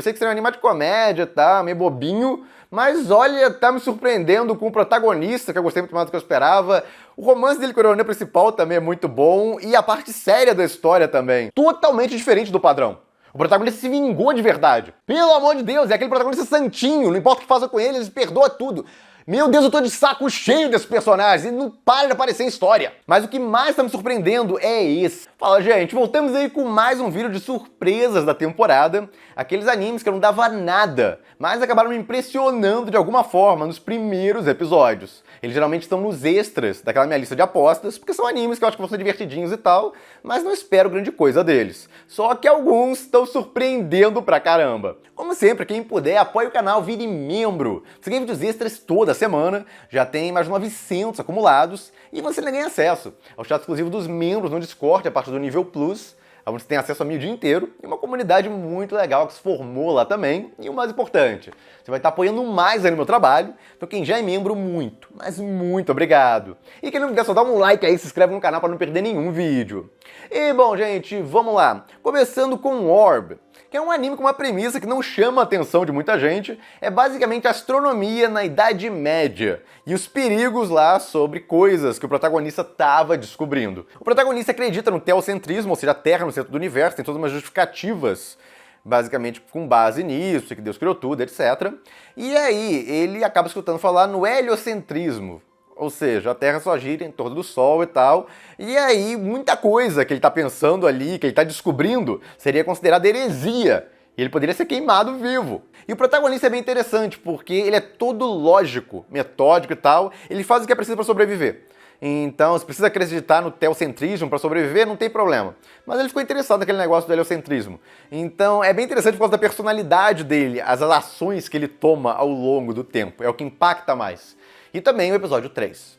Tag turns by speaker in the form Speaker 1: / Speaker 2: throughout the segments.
Speaker 1: sei que seria um anime de comédia, tá? Meio bobinho, mas olha, tá me surpreendendo com o protagonista, que eu gostei muito mais do que eu esperava. O romance dele com a heroína principal também é muito bom, e a parte séria da história também. Totalmente diferente do padrão. O protagonista se vingou de verdade. Pelo amor de Deus, é aquele protagonista santinho, não importa o que faça com ele, ele perdoa tudo. Meu Deus, eu tô de saco cheio desses personagens, e não para de aparecer em história. Mas o que mais tá me surpreendendo é esse. Fala, gente, voltamos aí com mais um vídeo de surpresas da temporada. Aqueles animes que eu não dava nada, mas acabaram me impressionando de alguma forma nos primeiros episódios. Eles geralmente estão nos extras daquela minha lista de apostas, porque são animes que eu acho que vão ser divertidinhos e tal, mas não espero grande coisa deles. Só que alguns estão surpreendendo pra caramba. Como sempre, quem puder, apoie o canal, vire membro. Você ganha vídeos extras toda semana, já tem mais de 900 acumulados, e você ainda ganha acesso ao chat exclusivo dos membros no Discord, a partir do nível Plus, onde você tem acesso a mim o dia inteiro, e uma comunidade muito legal que se formou lá também, e o mais importante, você vai estar apoiando mais aí no meu trabalho, então quem já é membro, muito, mas muito obrigado. E quem não puder, só dá um like aí, se inscreve no canal para não perder nenhum vídeo. E bom, gente, vamos lá. Começando com Orb, que é um anime com uma premissa que não chama a atenção de muita gente, é basicamente astronomia na Idade Média, e os perigos lá sobre coisas que o protagonista estava descobrindo. O protagonista acredita no teocentrismo, ou seja, a Terra no centro do universo, tem todas umas justificativas, basicamente com base nisso, que Deus criou tudo, etc. E aí ele acaba escutando falar no heliocentrismo, ou seja, a Terra só gira em torno do Sol e tal, e aí muita coisa que ele está pensando ali, que ele está descobrindo, seria considerada heresia, e ele poderia ser queimado vivo. E o protagonista é bem interessante, porque ele é todo lógico, metódico e tal, ele faz o que é preciso para sobreviver. Então, se precisa acreditar no teocentrismo para sobreviver, não tem problema. Mas ele ficou interessado naquele negócio do heliocentrismo. Então, é bem interessante por causa da personalidade dele, as ações que ele toma ao longo do tempo, é o que impacta mais. E também o episódio 3.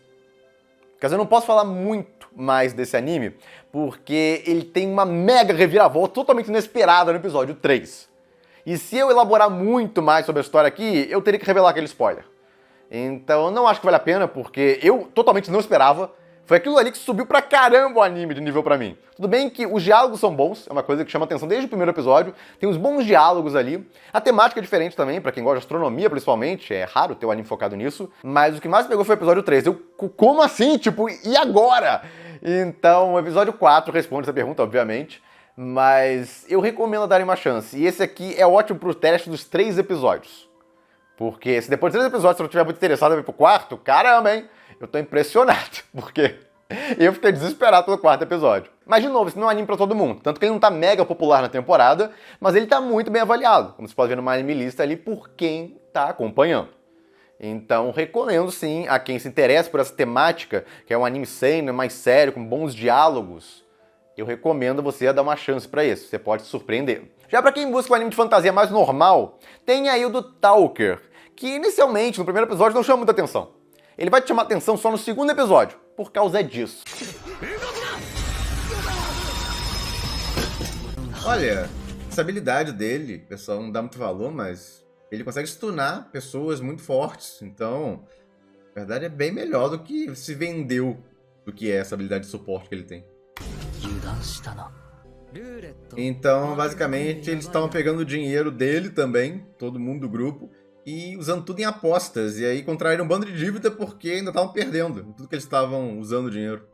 Speaker 1: Quer dizer, eu não posso falar muito mais desse anime, porque ele tem uma mega reviravolta totalmente inesperada no episódio 3. E se eu elaborar muito mais sobre a história aqui, eu teria que revelar aquele spoiler. Então eu não acho que vale a pena, porque eu totalmente não esperava. Foi aquilo ali que subiu pra caramba o anime de nível pra mim. Tudo bem que os diálogos são bons, é uma coisa que chama atenção desde o primeiro episódio. Tem uns bons diálogos ali. A temática é diferente também, pra quem gosta de astronomia principalmente. É raro ter um anime focado nisso. Mas o que mais pegou foi o episódio 3. Como assim? Tipo, e agora? Então o episódio 4 responde essa pergunta, obviamente. Mas eu recomendo darem uma chance. E esse aqui é ótimo pro teste dos 3 episódios. Porque se depois de 3 episódios você não estiver muito interessado em ir pro quarto, caramba, hein? Eu tô impressionado, porque eu fiquei desesperado pelo 4º episódio. Mas, de novo, esse não é um anime pra todo mundo. Tanto que ele não tá mega popular na temporada, mas ele tá muito bem avaliado. Como você pode ver numa anime lista ali, por quem tá acompanhando. Então, recomendo sim a quem se interessa por essa temática, que é um anime seinen, mais sério, com bons diálogos. Eu recomendo você a dar uma chance pra isso. Você pode se surpreender. Já pra quem busca um anime de fantasia mais normal, tem aí o do Talker, que inicialmente, no primeiro episódio, não chama muita atenção. Ele vai te chamar atenção só no 2º episódio, por causa disso.
Speaker 2: Olha, essa habilidade dele, o pessoal não dá muito valor, mas ele consegue stunar pessoas muito fortes. Então, na verdade, é bem melhor do que se vendeu do que é essa habilidade de suporte que ele tem. Então, basicamente, eles estavam pegando o dinheiro dele também, todo mundo do grupo, e usando tudo em apostas. E aí contraíram um bando de dívida porque ainda estavam perdendo tudo que eles estavam usando o dinheiro.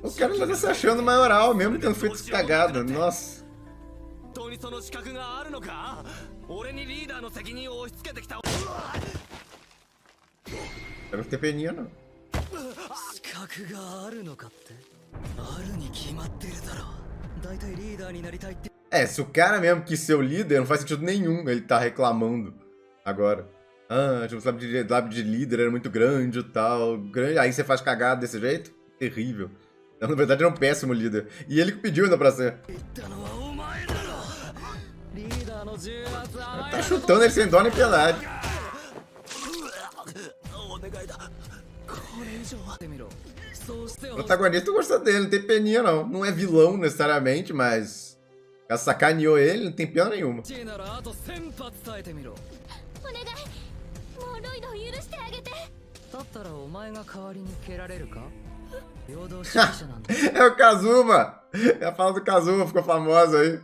Speaker 2: O cara já tá se achando maioral, mesmo tendo feito essa cagada. Nossa. Eu não tenho peninha, não. É, se o cara mesmo quis ser o líder, não faz sentido nenhum ele tá reclamando agora. Ah, tipo, o lábio de líder era muito grande e tal. Aí você faz cagada desse jeito? Terrível. Então, na verdade, era um péssimo líder. E ele que pediu ainda pra ser. Tá chutando ele sem dó nem piedade. O protagonista gosta dele, não tem peninha não. Não é vilão necessariamente, mas ela sacaneou ele, não tem pena nenhuma. É o Kazuma! É a fala do Kazuma, ficou famosa aí.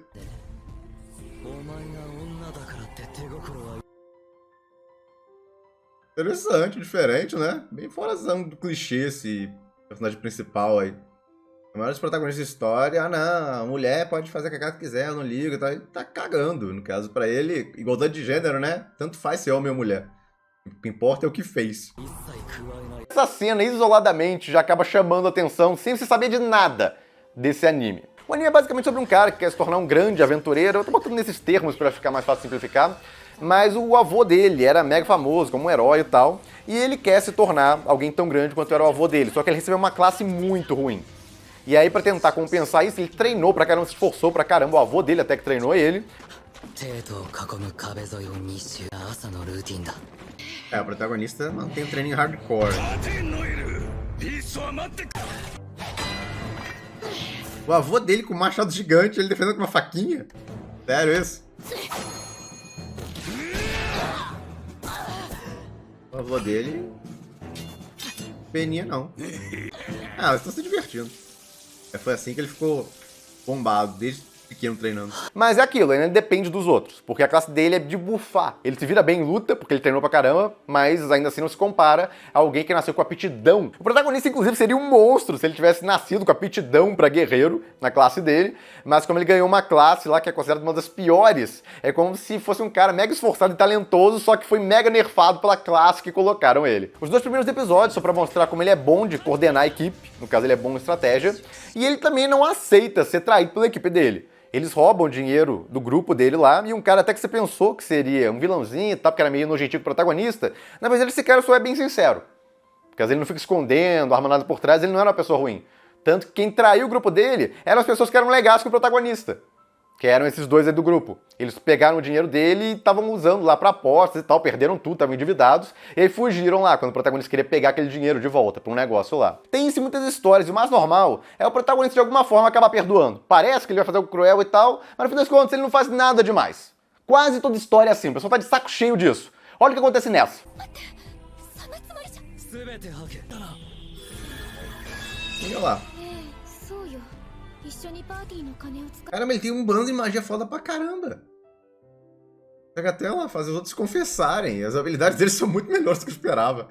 Speaker 2: Interessante, diferente, né? Bem forazão do clichê esse personagem principal aí. A maioria dos protagonistas da história, ah não, a mulher pode fazer o que ela quiser, eu não ligo e tal. Ele tá cagando. No caso, pra ele, igualdade de gênero, né? Tanto faz ser homem ou mulher. O que importa é o que fez.
Speaker 1: Essa cena, isoladamente, já acaba chamando a atenção sem se saber de nada desse anime. O anime é basicamente sobre um cara que quer se tornar um grande aventureiro. Eu tô botando nesses termos pra ficar mais fácil de simplificar. Mas o avô dele era mega famoso, como um herói e tal. E ele quer se tornar alguém tão grande quanto era o avô dele. Só que ele recebeu uma classe muito ruim. E aí, pra tentar compensar isso, ele treinou pra caramba, se esforçou pra caramba. O avô dele até que treinou ele.
Speaker 2: É, o protagonista mantém um treininho hardcore. O avô dele com um machado gigante, ele defendendo com uma faquinha? Sério isso? O avô dele... Peninha não. Ah, eles estão se divertindo. Foi assim que ele ficou bombado, desde pequeno treinando.
Speaker 1: Mas é aquilo, ele depende dos outros, porque a classe dele é de bufar. Ele se vira bem em luta, porque ele treinou pra caramba, mas ainda assim não se compara a alguém que nasceu com aptidão. O protagonista, inclusive, seria um monstro se ele tivesse nascido com aptidão pra guerreiro na classe dele, mas como ele ganhou uma classe lá que é considerada uma das piores, é como se fosse um cara mega esforçado e talentoso, só que foi mega nerfado pela classe que colocaram ele. Os 2 primeiros episódios são pra mostrar como ele é bom de coordenar a equipe, no caso ele é bom em estratégia, e ele também não aceita ser traído pela equipe dele. Eles roubam dinheiro do grupo dele lá, e um cara até que você pensou que seria um vilãozinho e tal, porque era meio nojentinho com o protagonista, na verdade esse cara só é bem sincero. Porque às vezes ele não fica escondendo, armando nada por trás, ele não era uma pessoa ruim. Tanto que quem traiu o grupo dele eram as pessoas que eram legais com o protagonista. Que eram esses 2 aí do grupo. Eles pegaram o dinheiro dele e estavam usando lá pra apostas e tal, perderam tudo, estavam endividados, e aí fugiram lá, quando o protagonista queria pegar aquele dinheiro de volta pra um negócio lá. Tem-se muitas histórias, e o mais normal é o protagonista de alguma forma acabar perdoando. Parece que ele vai fazer algo cruel e tal, mas no fim das contas ele não faz nada demais. Quase toda história é assim, o pessoal tá de saco cheio disso. Olha o que acontece nessa.
Speaker 2: Olha lá. Caramba, ele tem um bando de magia foda pra caramba. Pega até lá, faz os outros confessarem. As habilidades deles são muito melhores do que eu esperava.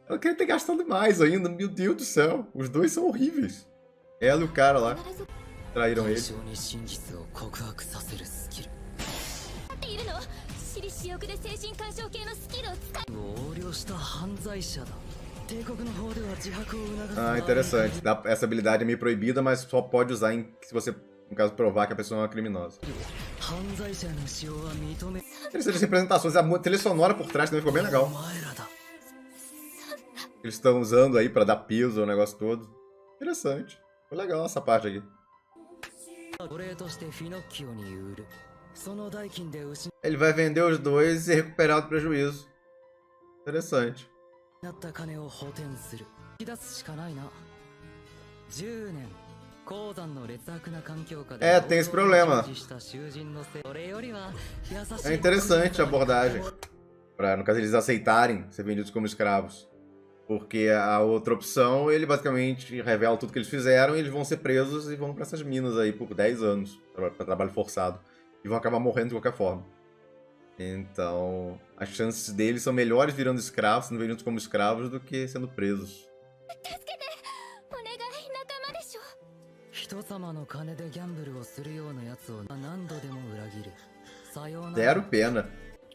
Speaker 2: Eu queria ter gastado mais ainda, meu Deus do céu. Os 2 são horríveis. Ela e o cara lá. Traíram ele. Ah, interessante. Essa habilidade é meio proibida, mas só pode usar se você, no caso, provar que a pessoa é uma criminosa. Interessante as representações, a trilha sonora por trás também ficou bem legal. Eles estão usando aí pra dar peso ao negócio todo. Interessante. Foi legal essa parte aqui. Ele vai vender os 2 e recuperar o prejuízo. Interessante. É, tem esse problema. É interessante a abordagem. No caso, eles aceitarem ser vendidos como escravos. Porque a outra opção, ele basicamente revela tudo que eles fizeram e eles vão ser presos e vão pra essas minas aí por 10 anos, pra trabalho forçado. E vão acabar morrendo de qualquer forma. Então, as chances deles são melhores virando escravos, sendo vendidos como escravos, do que sendo presos. Zero pena.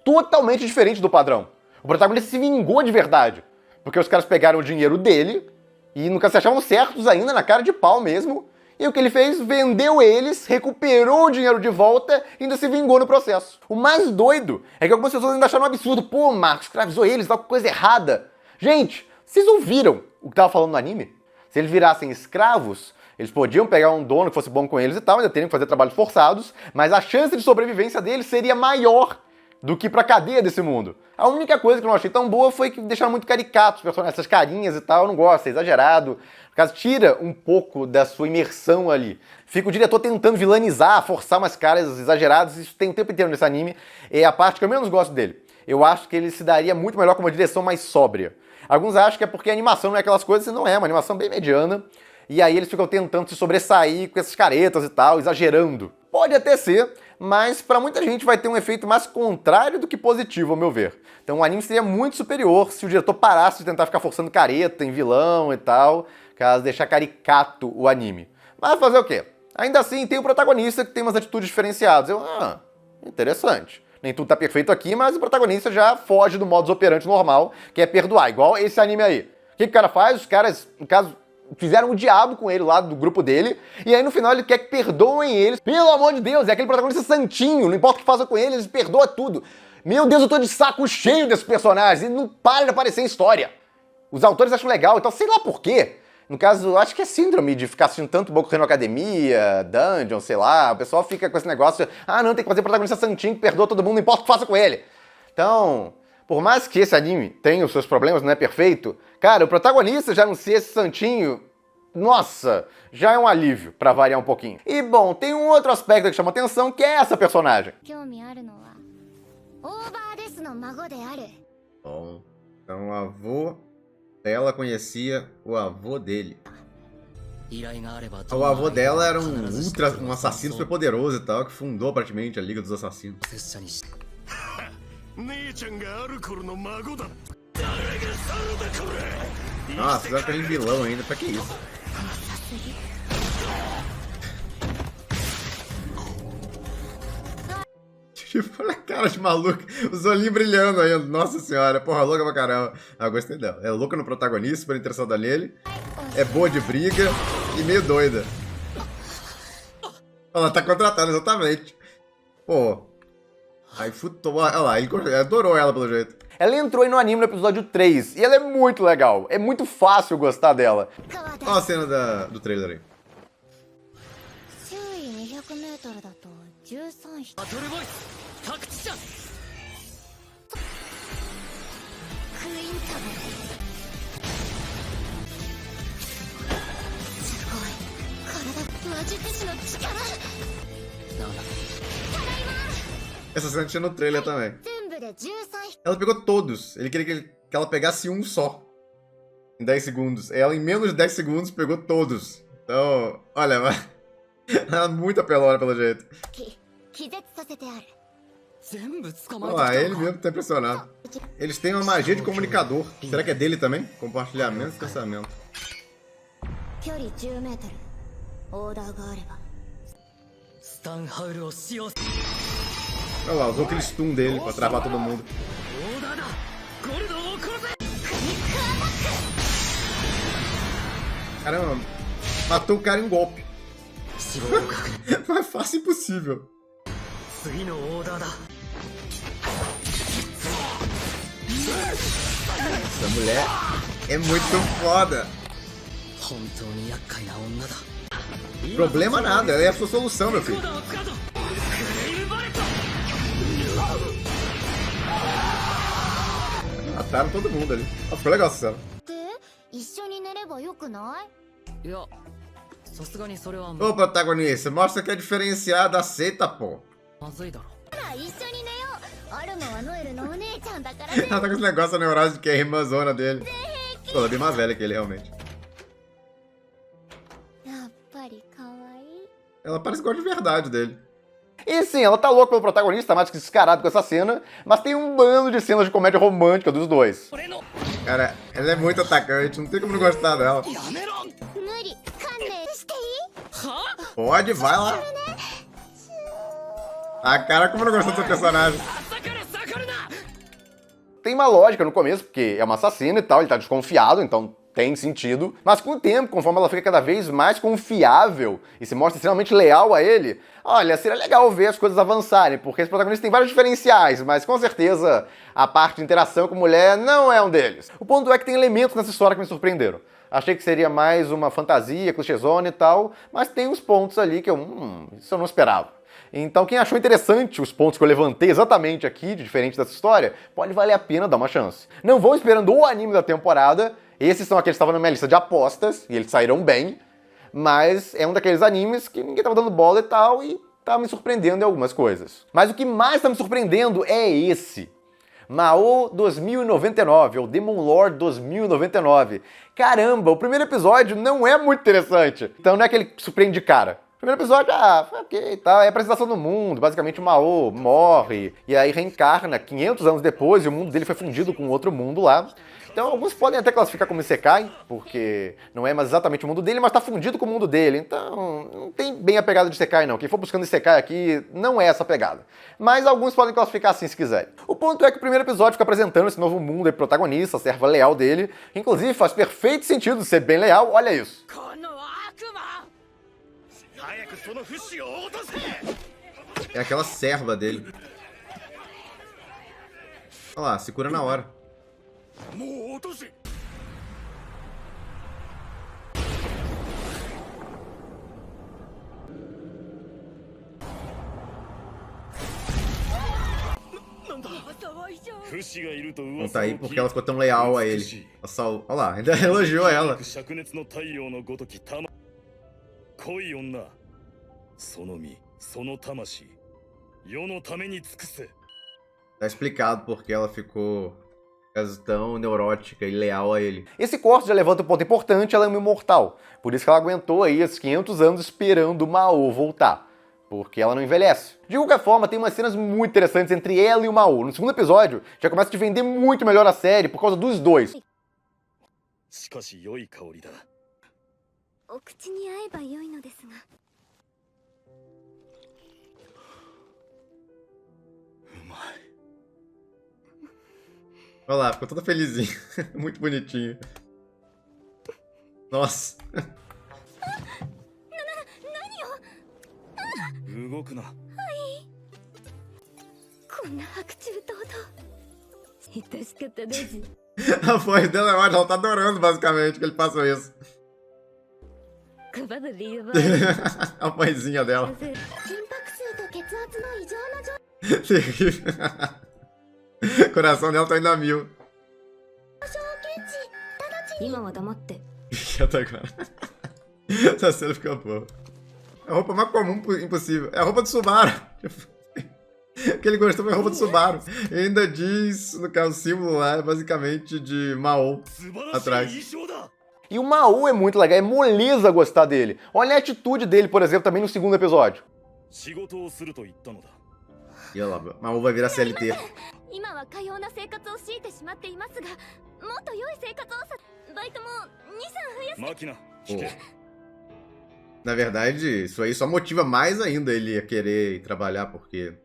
Speaker 1: Totalmente diferente do padrão. O protagonista se vingou de verdade. Porque os caras pegaram o dinheiro dele e nunca se achavam certos ainda, na cara de pau mesmo. E o que ele fez? Vendeu eles, recuperou o dinheiro de volta e ainda se vingou no processo. O mais doido é que algumas pessoas ainda acharam um absurdo. Pô, Marcos, escravizou eles, tá com coisa errada. Gente, vocês ouviram o que tava falando no anime? Se eles virassem escravos, eles podiam pegar um dono que fosse bom com eles e tal, ainda teriam que fazer trabalhos forçados, mas a chance de sobrevivência deles seria maior do que pra cadeia desse mundo. A única coisa que eu não achei tão boa foi que deixaram muito caricatos os personagens, essas carinhas e tal, eu não gosto, é exagerado. Por causa, tira um pouco da sua imersão ali. Fica o diretor tentando vilanizar, forçar umas caras exageradas, isso tem o tempo inteiro nesse anime, é a parte que eu menos gosto dele. Eu acho que ele se daria muito melhor com uma direção mais sóbria. Alguns acham que é porque a animação não é aquelas coisas, e não é, uma animação bem mediana, e aí eles ficam tentando se sobressair com essas caretas e tal, exagerando. Pode até ser, mas pra muita gente vai ter um efeito mais contrário do que positivo, ao meu ver. Então o anime seria muito superior se o diretor parasse de tentar ficar forçando careta em vilão e tal, caso deixar caricato o anime. Mas fazer o quê? Ainda assim, tem o protagonista que tem umas atitudes diferenciadas. Interessante. Nem tudo tá perfeito aqui, mas o protagonista já foge do modus operandi normal, que é perdoar, igual esse anime aí. O que o cara faz? Os caras, no caso, fizeram o diabo com ele lá do grupo dele, e aí no final ele quer que perdoem eles. Pelo amor de Deus, é aquele protagonista santinho, não importa o que faça com ele, eles perdoam tudo. Meu Deus, eu tô de saco cheio desses personagens, e não para de aparecer em história. Os autores acham legal, então sei lá por quê. No caso, acho que é síndrome de ficar assistindo tanto Boku no Academia, Dungeon, sei lá, o pessoal fica com esse negócio, não, tem que fazer protagonista santinho que perdoa todo mundo, não importa o que faça com ele. Então, por mais que esse anime tenha os seus problemas, não é perfeito, cara, o protagonista já não ser esse santinho, nossa, já é um alívio, pra variar um pouquinho. E, bom, tem um outro aspecto que chama atenção, que é essa personagem.
Speaker 2: Bom, então o avô dela conhecia o avô dele. O avô dela era um assassino super poderoso e tal, que fundou praticamente a Liga dos Assassinos. Nossa, fizeram aquele vilão ainda, pra que isso? Tipo, olha a cara de maluco, os olhinhos brilhando ainda, nossa senhora, porra, louca pra caramba. Eu gostei dela, é louca no protagonista, super interessada nele, é boa de briga e meio doida. Ela tá contratada, exatamente. Pô, aí futou, olha lá, ele adorou ela pelo jeito.
Speaker 1: Ela entrou aí no anime no episódio 3, e ela é muito legal, é muito fácil gostar dela.
Speaker 2: Olha a cena do trailer aí. Essa cena tinha no trailer também. Ela pegou todos. Ele queria que ela pegasse um só. Em 10 segundos. Ela, em menos de 10 segundos, pegou todos. Então, olha, ela é muito apelona pelo jeito. Olha lá, ele mesmo tá impressionado. Eles têm uma magia de comunicador. Será que é dele também? Compartilhamento de pensamento. Olha lá, usou aquele stun dele pra travar todo mundo. Caramba, matou o cara em um golpe. Mais fácil impossível. Essa mulher é muito foda. Problema nada, ela é a sua solução, meu filho. Mataram todo mundo ali. Ah, ficou legal essa cena. Ô protagonista, mostra que é diferenciado, aceita, pô. Ela tá com esse negócio neurose de que é a irmãzona dele. Pô, ela é bem mais velha que ele, realmente. Ela parece igual de verdade dele.
Speaker 1: E sim, ela tá louca pelo protagonista, mais que descarado com essa cena, mas tem um bando de cenas de comédia romântica dos dois.
Speaker 2: Cara, ela é muito atacante, não tem como não gostar dela. Pode, vai lá. A cara, como não gostou desse personagem?
Speaker 1: Tem uma lógica no começo, porque é uma assassina e tal, ele tá desconfiado, então tem sentido. Mas com o tempo, conforme ela fica cada vez mais confiável e se mostra extremamente leal a ele, olha, seria legal ver as coisas avançarem, porque esse protagonista tem vários diferenciais, mas com certeza a parte de interação com mulher não é um deles. O ponto é que tem elementos nessa história que me surpreenderam. Achei que seria mais uma fantasia, clichêzona e tal, mas tem uns pontos ali que isso eu não esperava. Então quem achou interessante os pontos que eu levantei exatamente aqui, de diferente dessa história, pode valer a pena dar uma chance. Não vão esperando o anime da temporada, esses são aqueles que estavam na minha lista de apostas, e eles saíram bem, mas é um daqueles animes que ninguém tava dando bola e tal, e tá me surpreendendo em algumas coisas. Mas o que mais tá me surpreendendo é esse. Mao 2099, ou Demon Lord 2099. Caramba, o primeiro episódio não é muito interessante. Então não é aquele que surpreende de cara. O primeiro episódio, ok, tá, é a apresentação do mundo. Basicamente o Mao morre e aí reencarna 500 anos depois e o mundo dele foi fundido com outro mundo lá. Então alguns podem até classificar como Isekai, porque não é mais exatamente o mundo dele, mas tá fundido com o mundo dele. Então não tem bem a pegada de Isekai não. Quem for buscando Isekai aqui não é essa pegada. Mas alguns podem classificar assim se quiserem. O ponto é que o primeiro episódio fica apresentando esse novo mundo aí, protagonista, a serva leal dele. Inclusive faz perfeito sentido ser bem leal, olha isso.
Speaker 2: É aquela serva dele. Olha lá, se cura na hora. Não tá aí porque ela ficou tão leal a ele. Olha lá, ainda elogiou ela. Tá explicado porque ela ficou tão neurótica e leal a ele.
Speaker 1: Esse corte já levanta um ponto importante, ela é uma imortal. Por isso que ela aguentou aí esses 500 anos esperando o Mao voltar. Porque ela não envelhece. De qualquer forma, tem umas cenas muito interessantes entre ela e o Mao. No segundo episódio, já começa a te vender muito melhor a série por causa dos dois.
Speaker 2: Olha lá, ficou toda felizinha. Muito bonitinho. Nossa. A voz dela é ótima, ela tá adorando basicamente que ele faça isso. A vozinha dela. Terrível. O coração dela tá indo a mil. Quieto agora. Essa cena fica boa. É a roupa mais comum impossível. É a roupa do Subaru. O que ele gostou foi a roupa do Subaru. E ainda diz, no caso, o símbolo lá é basicamente de Mao atrás.
Speaker 1: E o Mao é muito legal, é moleza gostar dele. Olha a atitude dele, por exemplo, também no segundo episódio.
Speaker 2: E olha lá, Mao vai virar CLT. Na verdade, isso aí só motiva mais ainda ele a querer ir trabalhar, porque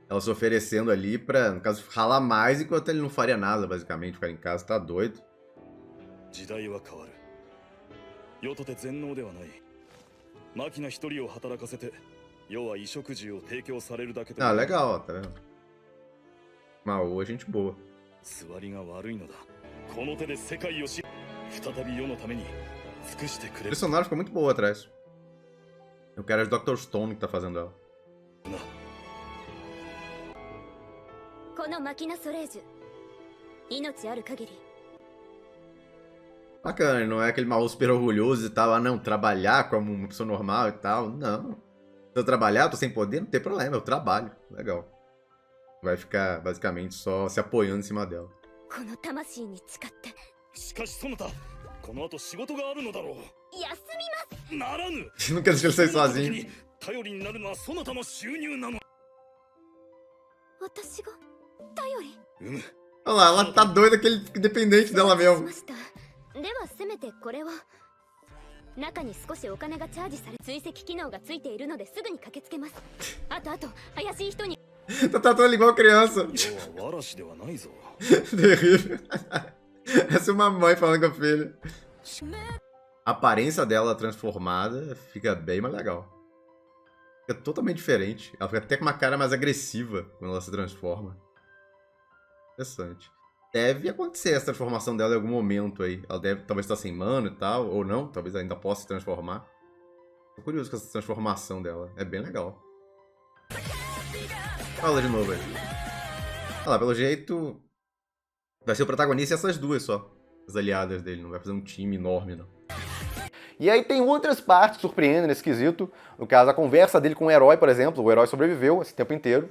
Speaker 2: ela se oferecendo ali pra, no caso, ralar mais enquanto ele não faria nada, basicamente, ficar em casa, tá doido. Ah, legal, ó, tá vendo? Mao é gente boa. O personagem ficou muito boa atrás. Eu quero a Dr. Stone que tá fazendo ela. Bacana, não é aquele Mao super orgulhoso e tal, não, trabalhar como uma pessoa normal e tal, não. Se eu trabalhar, eu tô sem poder, não tem problema, eu trabalho, legal. Vai ficar, basicamente, só se apoiando em cima dela. Nunca deixa ele sair sozinho. Olha lá, ela tá doida que ele fica dependente dela mesmo. Tá tratando ele igual criança. Terrível. Essa é uma mãe falando com a filha. A aparência dela transformada fica bem mais legal. Fica totalmente diferente. Ela fica até com uma cara mais agressiva quando ela se transforma. Interessante. Deve acontecer essa transformação dela em algum momento aí. Ela deve talvez estar sem mana e tal, ou não. Talvez ainda possa se transformar. Tô curioso com essa transformação dela. É bem legal. Fala de novo aí. Olha lá, pelo jeito... Vai ser o protagonista e essas duas só. As aliadas dele, não vai fazer um time enorme, não.
Speaker 1: E aí tem outras partes que surpreendem nesse quesito. No caso, a conversa dele com o herói, por exemplo. O herói sobreviveu esse tempo inteiro.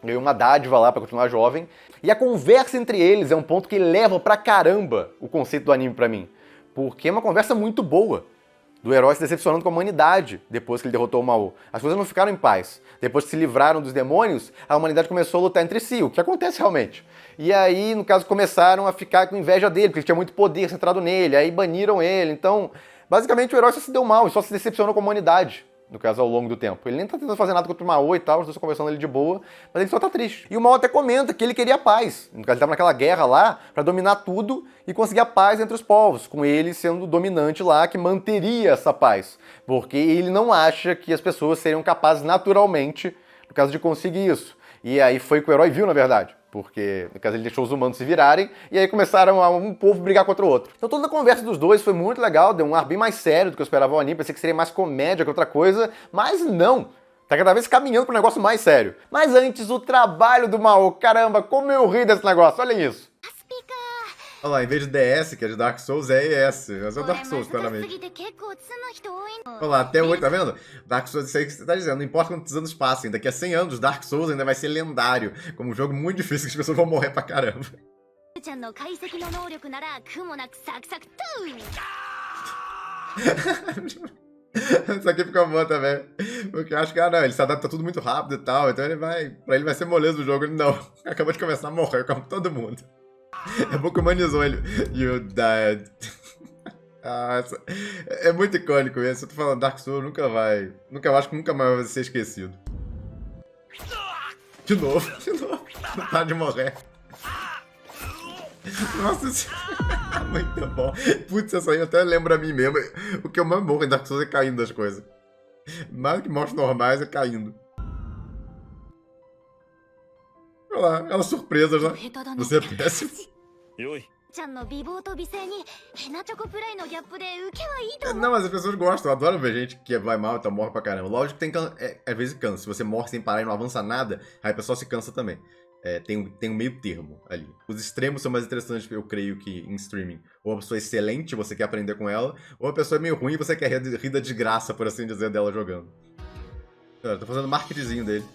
Speaker 1: Ganhou uma dádiva lá pra continuar jovem. E a conversa entre eles é um ponto que leva pra caramba o conceito do anime pra mim. Porque é uma conversa muito boa. Do herói se decepcionando com a humanidade depois que ele derrotou o Mao. As coisas não ficaram em paz. Depois que se livraram dos demônios, a humanidade começou a lutar entre si, o que acontece realmente. E aí, no caso, começaram a ficar com inveja dele, porque ele tinha muito poder centrado nele, aí baniram ele. Então, basicamente, o herói só se deu mal e só se decepcionou com a humanidade, no caso, ao longo do tempo. Ele nem tá tentando fazer nada contra o Mao e tal, os dois estão conversando ali de boa, mas ele só tá triste. E o Mao até comenta que ele queria paz. No caso, ele tava naquela guerra lá pra dominar tudo e conseguir a paz entre os povos, com ele sendo o dominante lá que manteria essa paz. Porque ele não acha que as pessoas seriam capazes naturalmente, no caso, de conseguir isso. E aí foi o que o herói viu, na verdade. Porque, no caso, ele deixou os humanos se virarem e aí começaram um povo brigar contra o outro. Então toda a conversa dos dois foi muito legal, deu um ar bem mais sério do que eu esperava o anime, pensei que seria mais comédia que outra coisa, mas não. Tá cada vez caminhando para um negócio mais sério. Mas antes, o trabalho do Mao. Caramba, como eu ri desse negócio, olha isso.
Speaker 2: Olha lá, em vez de DS, que é de Dark Souls, é ES. Mas é o Dark Souls, claramente. Olha lá, até hoje, tá vendo? Dark Souls, isso aí que você tá dizendo. Não importa quantos anos passem, daqui a 100 anos, Dark Souls ainda vai ser lendário. Como um jogo muito difícil que as pessoas vão morrer pra caramba. Isso aqui ficou bom também. Porque eu acho que, não, ele se adapta tudo muito rápido e tal. Então pra ele vai ser moleza o jogo. Ele não. Acabou de começar a morrer como todo mundo. É bom que humanizou ele. You died. É muito icônico isso. Se eu tô falando Dark Souls, acho que nunca mais vai ser esquecido. De novo. Não para de morrer. Nossa senhora. Muito bom. Putz, essa aí até lembra a mim mesmo. O que eu mais morro em Dark Souls é caindo das coisas. Mais do que mortes normais é caindo. Olha lá, ela surpresa já. Você é péssimo. Não, mas as pessoas gostam, eu adoro ver gente que vai mal e tá morre pra caramba. Lógico que às vezes cansa. Se você morre sem parar e não avança nada, aí o pessoal se cansa também. Tem um meio termo ali. Os extremos são mais interessantes, eu creio, que em streaming. Ou a pessoa é excelente, você quer aprender com ela, ou a pessoa é meio ruim e você quer rir da desgraça, por assim dizer, dela jogando. Tô fazendo marketingzinho dele.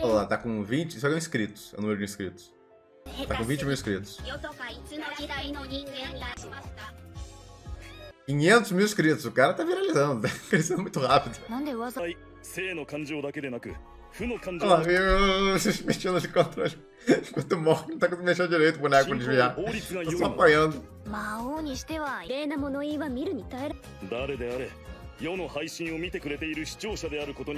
Speaker 2: Olha lá, tá com 20... Isso aqui é inscritos, é o número de inscritos. Tá com 20 mil inscritos. 500 mil inscritos, o cara tá viralizando, tá crescendo muito rápido. Olha lá, mexendo de controle. Enquanto morre, não tá conseguindo mexer direito o boneco pra desviar. Tá só apanhando.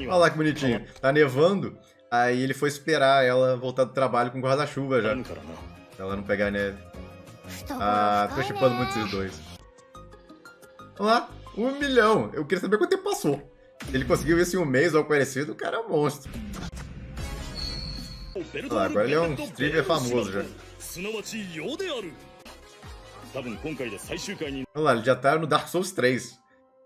Speaker 2: Olha lá que bonitinho. Tá nevando, aí ele foi esperar ela voltar do trabalho com guarda-chuva já. Pra ela não pegar neve. Tô chipando muito esses dois. Olha lá, 1 milhão. Eu queria saber quanto tempo passou. Ele conseguiu isso em um mês ou algo parecido, o cara é um monstro. Olha lá, agora ele é um streamer famoso já. Olha lá, ele já tá no Dark Souls 3.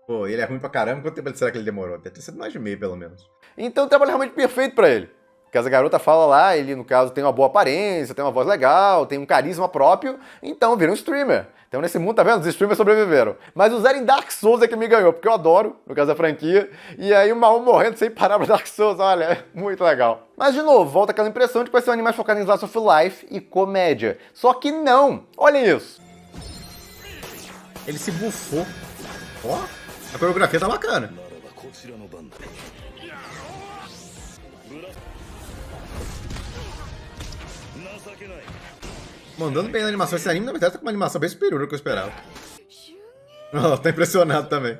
Speaker 2: Pô, ele é ruim pra caramba. Quanto tempo será que ele demorou? Deve ter sido mais de meio, pelo menos. Então o trabalho é realmente perfeito pra ele. Porque a garota fala lá, ele, no caso, tem uma boa aparência, tem uma voz legal, tem um carisma próprio, então vira um streamer. Então nesse mundo, tá vendo? Os streamers sobreviveram. Mas usar em Dark Souls é que me ganhou, porque eu adoro, no caso da franquia, e aí o Mao morrendo sem parar pra Dark Souls, olha, é muito legal. Mas de novo, volta aquela impressão de que vai ser um anime mais focado em Slice of Life e comédia. Só que não! Olhem isso! Ele se bufou. Ó, a coreografia tá bacana. Mandando bem na animação. Esse anime, na verdade, tá com uma animação bem superior ao que eu esperava. Oh, tá impressionado também.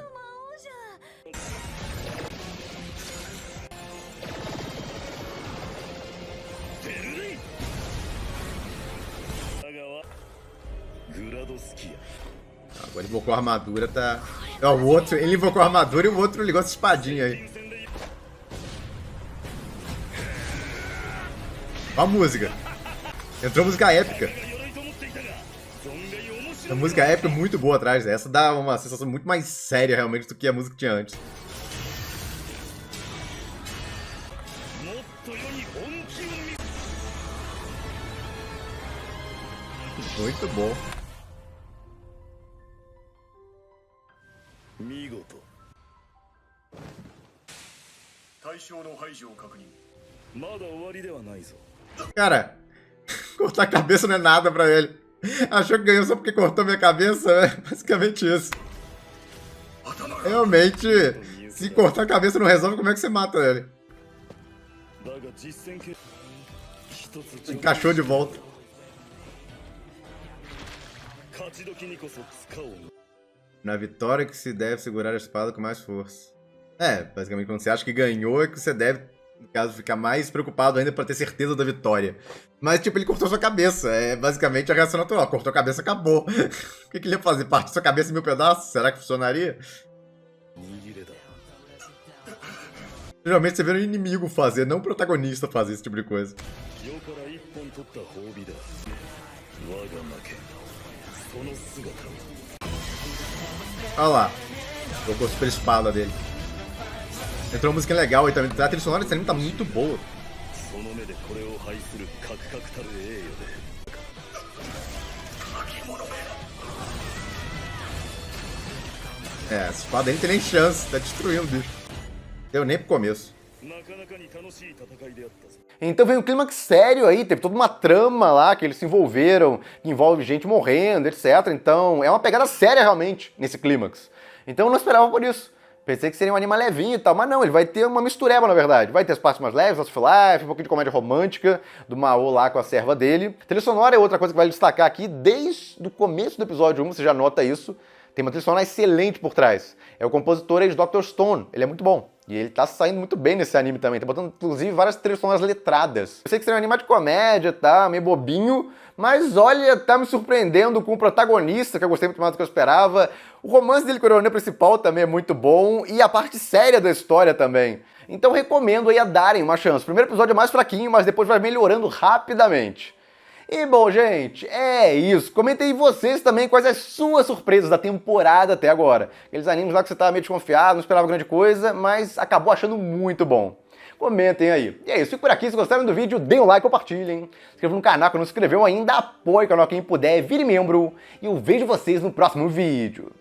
Speaker 2: Agora ele invocou a armadura, tá... O outro, ele invocou a armadura e o outro ligou essa espadinha aí. Olha a música. Entrou música épica. A música épica é muito boa atrás. Essa dá uma sensação muito mais séria, realmente, do que a música que tinha antes. Muito bom.
Speaker 3: 見事対象の排除を確認まだ終わりではないぞ
Speaker 2: Cara, cortar a cabeça não é nada pra ele. Achou que ganhou só porque cortou minha cabeça? É basicamente isso. Realmente, se cortar a cabeça não resolve, como é que você mata ele? Encaixou de volta. Na vitória que se deve segurar a espada com mais força. É, basicamente quando você acha que ganhou é que você deve, no caso, ficar mais preocupado ainda pra ter certeza da vitória. Mas, tipo, ele cortou sua cabeça. É basicamente a reação natural. Cortou a cabeça, acabou. O que ele ia fazer? Partir sua cabeça em mil pedaços? Será que funcionaria? Geralmente você vê o inimigo fazer, não o protagonista fazer esse tipo de coisa. Olha lá. Jogou super espada dele. Entrou uma música legal aí também. A trilha sonora desse anime tá muito boa. É, a espada dele não tem nem chance. Tá destruindo o bicho. Deu nem pro começo.
Speaker 1: Então vem um clímax sério aí, teve toda uma trama lá que eles se envolveram, que envolve gente morrendo, etc. Então é uma pegada séria realmente nesse clímax. Então eu não esperava por isso. Pensei que seria um anime levinho e tal, mas não, ele vai ter uma mistureba, na verdade. Vai ter as partes mais leves, as life, um pouquinho de comédia romântica, do Mao lá com a serva dele. A trilha sonora é outra coisa que vale destacar aqui, desde o começo do episódio 1, você já nota isso. Tem uma trilha sonora excelente por trás. É o compositor aí de Dr. Stone, ele é muito bom. E ele tá saindo muito bem nesse anime também, tá botando inclusive várias trilhas sonoras letradas. Eu sei que seria um anime de comédia, tá, meio bobinho, mas olha, tá me surpreendendo com o protagonista, que eu gostei muito mais do que eu esperava. O romance dele com a heroína principal também é muito bom, e a parte séria da história também. Então recomendo aí a darem uma chance. O primeiro episódio é mais fraquinho, mas depois vai melhorando rapidamente. E bom, gente, é isso. Comentem aí vocês também quais as suas surpresas da temporada até agora. Aqueles animes lá que você estava meio desconfiado, não esperava grande coisa, mas acabou achando muito bom. Comentem aí. E é isso, fico por aqui. Se gostaram do vídeo, deem um like, compartilhem. Se inscrevam no canal que não se inscreveu ainda, apoie o canal quem puder, vire membro. E eu vejo vocês no próximo vídeo.